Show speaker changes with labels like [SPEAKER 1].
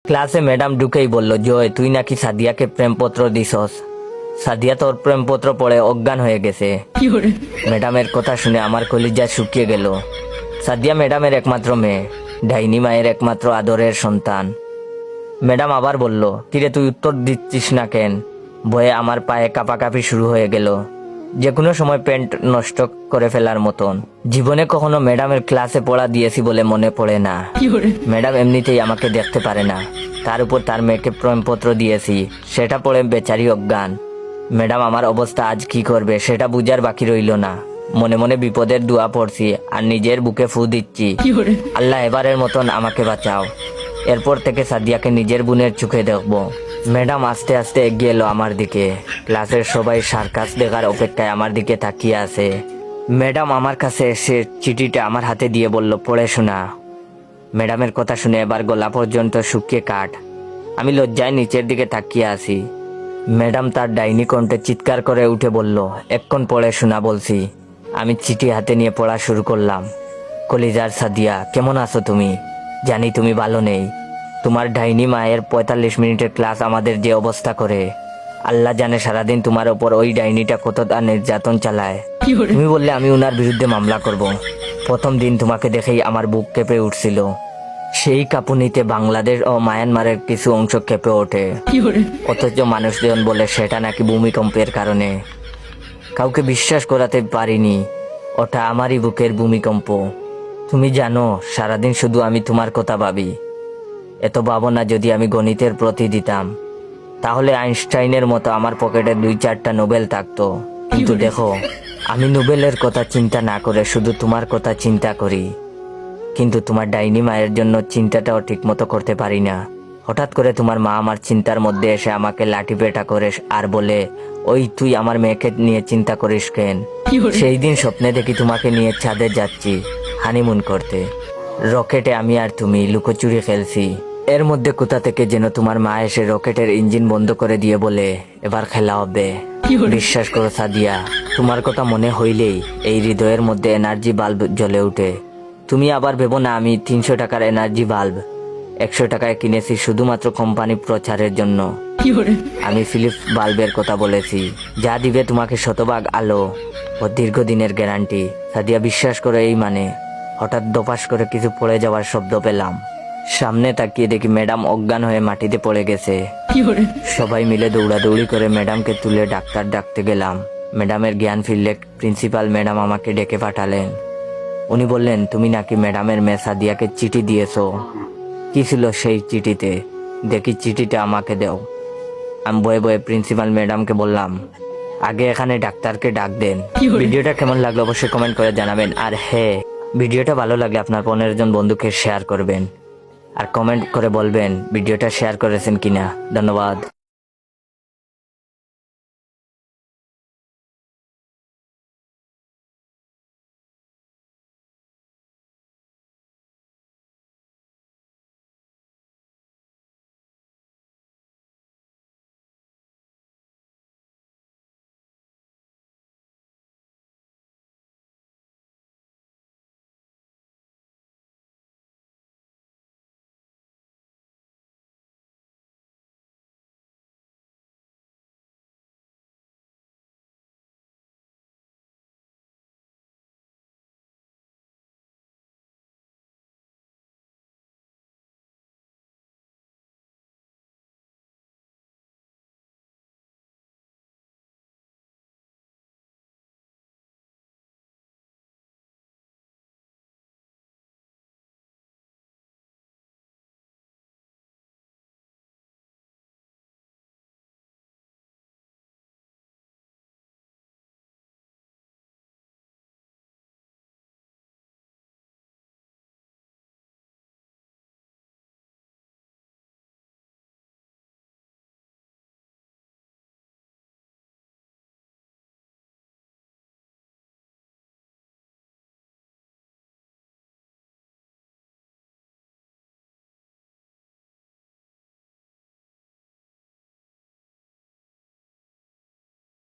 [SPEAKER 1] ক্লাসে ম্যাডাম ঢুকেই বলল, জয় তুই নাকি সাদিয়াকে প্রেমপত্র দিছস। সাদিয়া তোর প্রেমপত্র পড়ে অজ্ঞান হয়ে গেছে। ম্যাডামের কথা শুনে আমার কলিজা শুকিয়ে গেল। সাদিয়া ম্যাডামের একমাত্র মেয়ে, ডাইনি মায়ের একমাত্র আদরের সন্তান। ম্যাডাম আবার বলল, কিরে তুই উত্তর দিচ্ছিস না কেন? ভয়ে আমার পায়ে কাঁপাকাঁপি শুরু হয়ে গেল, যে কোনো সময় প্যান্ট নষ্ট করে ফেলার মতন। জীবনে কখনো ম্যাডামের ক্লাসে পড়া দিয়েছি বলে মনে পড়ে না। ম্যাডাম এমনিতেই আমাকে দেখতে পারে না, তার উপর তার মেয়েকে প্রেমপত্র দিয়েছি, সেটা পড়ে বেচারি অজ্ঞান। ম্যাডাম আমার অবস্থা আজ কি করবে সেটা বুঝার বাকি রইল না। মনে মনে বিপদের দোয়া পড়ছি আর নিজের বুকে ফু দিচ্ছি, আল্লাহ এবারের মতন আমাকে বাঁচাও। এরপর থেকে সাদিয়াকে নিজের বোনের চোখে দেখবো। ম্যাডাম আস্তে আস্তে এগিয়ে এলো আমার দিকে। ক্লাসের সবাই সার্কাস দেখার অপেক্ষায় আমার দিকে তাকিয়ে আছে। ম্যাডাম আমার কাছে এসে চিঠিটা আমার হাতে দিয়ে বলল, পড়ে শোনা। ম্যাডামের কথা শুনে এবার গলা পর্যন্ত শুকিয়ে কাঠ। আমি লজ্জায় নিচের দিকে তাকিয়ে আছি। ম্যাডাম তার ডাইনি কণ্ঠে চিৎকার করে উঠে বলল, এক্ষণ পড়ে শোনা বলছি। আমি চিঠি হাতে নিয়ে পড়া শুরু করলাম। কলিজার সাদিয়া, কেমন আছো তুমি? জানি তুমি ভালো নেই। তোমার ডাইনি মায়ের 45 মিনিটের ক্লাস আমাদের যে অবস্থা করে, আল্লাহ জানে সারাদিন তোমার ওপর ওই ডাইনিটা কতটা নির্যাতন চালায়। তুমি বললে আমি উনার বিরুদ্ধে মামলা করব। প্রথম দিন তোমাকে দেখেই আমার বুক কেঁপে উঠছিল। সেই কাঁপুনিতে বাংলাদেশ ও মায়ানমারের কিছু অংশ কেঁপে ওঠে, অথচ মানুষজন বলে সেটা নাকি ভূমিকম্পের কারণে। কাউকে বিশ্বাস করাতে পারিনি, ওটা আমারই বুকের ভূমিকম্প। তুমি জানো সারাদিন শুধু আমি তোমার কথা ভাবি। এত ভাবনা যদি আমি গণিতের প্রতি দিতাম, তাহলে আইনস্টাইনের মতো আমার পকেটে 2-4টা নোবেল থাকতো। কিন্তু দেখো, আমি নোবেলের কথা চিন্তা না করে শুধু তোমার কথা চিন্তা করি। কিন্তু তোমার ডাইনি মায়ের জন্য চিন্তাটাও ঠিক মতো করতে পারি না। হঠাৎ করে তোমার মা আমার চিন্তার মধ্যে এসে আমাকে লাঠি পেটা করে আর বলে, ওই তুই আমার মেয়েকে নিয়ে চিন্তা করিস কেন? সেই দিন স্বপ্নে দেখি তোমাকে নিয়ে ছাদে যাচ্ছি হানিমুন করতে। রকেটে আমি আর তুমি লুকোচুরি খেলছি। এর মধ্যে কোথা থেকে যেন তোমার মা এসে রকেটের ইঞ্জিন বন্ধ করে দিয়ে বলে, এবার খেলা হবে। বিশ্বাস করো সাদিয়া, তোমার কথা মনে হইলেই এই হৃদয়ের মধ্যে এনার্জি বাল্ব জ্বলে উঠে। তুমি আবার ভেবো না আমি 300 টাকার এনার্জি বাল্ব 100 টাকায় কিনেছি শুধুমাত্র কোম্পানি প্রচারের জন্য। আমি ফিলিপস বাল্বের কথা বলেছি, যা দিবে তোমাকে শতভাগ আলো ও দীর্ঘদিনের গ্যারান্টি। সাদিয়া বিশ্বাস করে এই মানে। হঠাৎ দপাস করে কিছু পড়ে যাওয়ার শব্দ পেলাম। সামনে তাকিয়ে দেখি ম্যাডাম অজ্ঞান হয়ে মাটিতে পড়ে গেছে। সবাই মিলে দৌড়াদৌড়ি করে ম্যাডামকে তুলে ডাক্তার ডাকতে গেলাম। ম্যাডামের জ্ঞান ফিরলে প্রিন্সিপাল ম্যাডাম আমাকে ডেকে পাঠালেন। উনি বললেন, তুমি নাকি ম্যাডামের মেয়ে সাদিয়াকে চিঠি দিয়েছো। কি ছিল সেই চিঠিতে? দেখি চিঠিটা আমাকে দাও। আমি বয়ে বয়ে প্রিন্সিপাল ম্যাডামকে বললাম, আগে এখানে ডাক্তারকে ডাক দেন। ভিডিওটা কেমন লাগলো অবশ্যই কমেন্ট করে জানাবেন। আর হ্যাঁ, ভিডিওটা ভালো লাগলে আপনার 15 জন বন্ধুকে শেয়ার করবেন আর কমেন্ট করে বলবেন ভিডিওটা শেয়ার করেছেন কিনা। ধন্যবাদ।